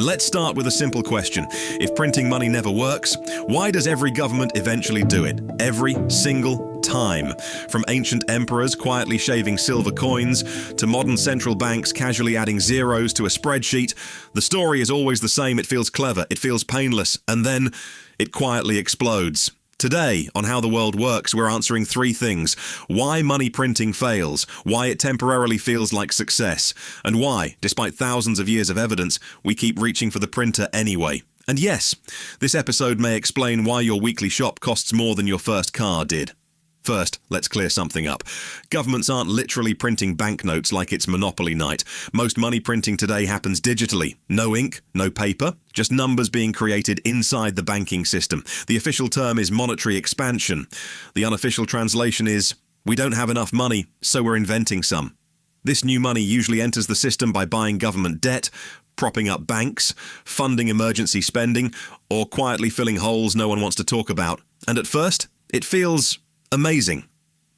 Let's start with a simple question. If printing money never works, why does every government eventually do it? Every single time. From ancient emperors quietly shaving silver coins, to modern central banks casually adding zeros to a spreadsheet, the story is always the same. It feels clever, it feels painless, and then it quietly explodes. Today, on How the World Works, we're answering three things: why money printing fails, why it temporarily feels like success, and why, despite thousands of years of evidence, we keep reaching for the printer anyway. And yes, this episode may explain why your weekly shop costs more than your first car did. First, let's clear something up. Governments aren't literally printing banknotes like it's Monopoly night. Most money printing today happens digitally. No ink, no paper, just numbers being created inside the banking system. The official term is monetary expansion. The unofficial translation is, we don't have enough money, so we're inventing some. This new money usually enters the system by buying government debt, propping up banks, funding emergency spending, or quietly filling holes no one wants to talk about. And at first, it feels amazing.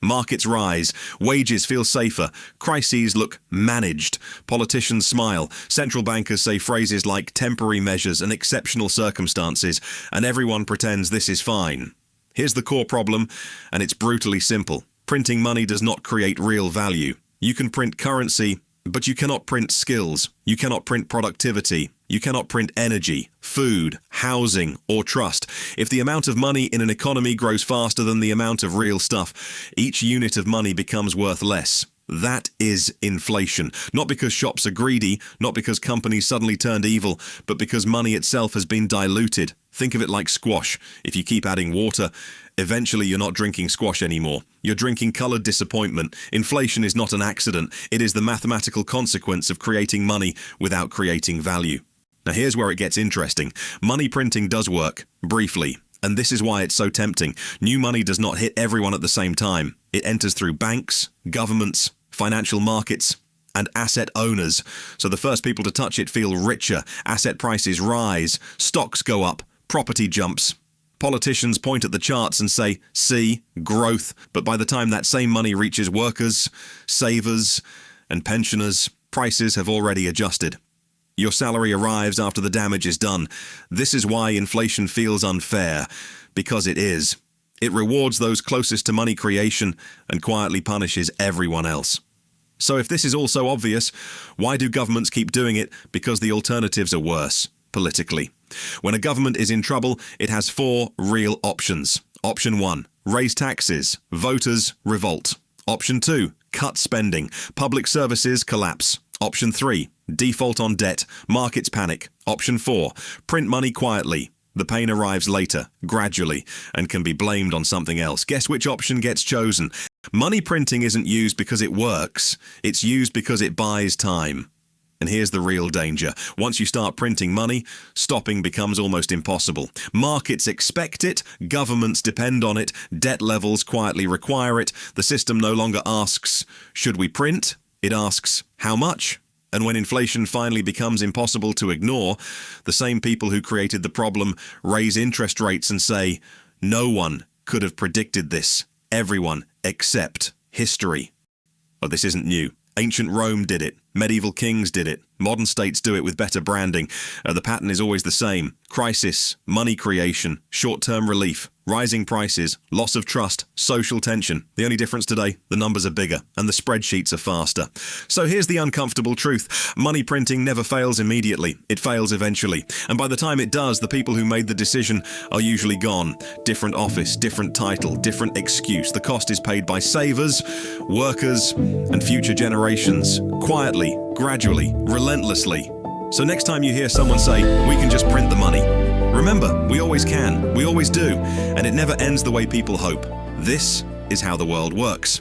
Markets rise, wages feel safer, crises look managed, politicians smile, central bankers say phrases like temporary measures and exceptional circumstances, and everyone pretends this is fine. Here's the core problem, and it's brutally simple. Printing money does not create real value. You can print currency, but you cannot print skills. You cannot print productivity. You cannot print energy, food, housing, or trust. If the amount of money in an economy grows faster than the amount of real stuff, each unit of money becomes worth less. That is inflation. Not because shops are greedy, not because companies suddenly turned evil, but because money itself has been diluted. Think of it like squash. If you keep adding water, eventually you're not drinking squash anymore. You're drinking colored disappointment. Inflation is not an accident. It is the mathematical consequence of creating money without creating value. Now here's where it gets interesting. Money printing does work, briefly. And this is why it's so tempting. New money does not hit everyone at the same time. It enters through banks, governments, financial markets, and asset owners. So the first people to touch it feel richer. Asset prices rise, stocks go up, property jumps. Politicians point at the charts and say, see, growth. But by the time that same money reaches workers, savers, and pensioners, prices have already adjusted. Your salary arrives after the damage is done. This is why inflation feels unfair, because it is. It rewards those closest to money creation and quietly punishes everyone else. So if this is all so obvious, why do governments keep doing it? Because the alternatives are worse, politically. When a government is in trouble, it has four real options. Option 1, raise taxes. Voters revolt. Option 2, cut spending. Public services collapse. Option 3, default on debt. Markets panic. Option 4, print money quietly. The pain arrives later, gradually, and can be blamed on something else. Guess which option gets chosen? Money printing isn't used because it works. It's used because it buys time. And here's the real danger. Once you start printing money, stopping becomes almost impossible. Markets expect it, governments depend on it, debt levels quietly require it. The system no longer asks, should we print? It asks, how much? And when inflation finally becomes impossible to ignore, the same people who created the problem raise interest rates and say, no one could have predicted this. Everyone except history. But this isn't new. Ancient Rome did it. Medieval kings did it. Modern states do it with better branding. The pattern is always the same. Crisis, money creation, short-term relief, rising prices, loss of trust, social tension. The only difference today, the numbers are bigger and the spreadsheets are faster. So here's the uncomfortable truth. Money printing never fails immediately. It fails eventually. And by the time it does, the people who made the decision are usually gone. Different office, different title, different excuse. The cost is paid by savers, workers, and future generations. Quietly, gradually, relentlessly. So next time you hear someone say, we can just print the money, remember, we always can, we always do, and it never ends the way people hope. This is how the world works.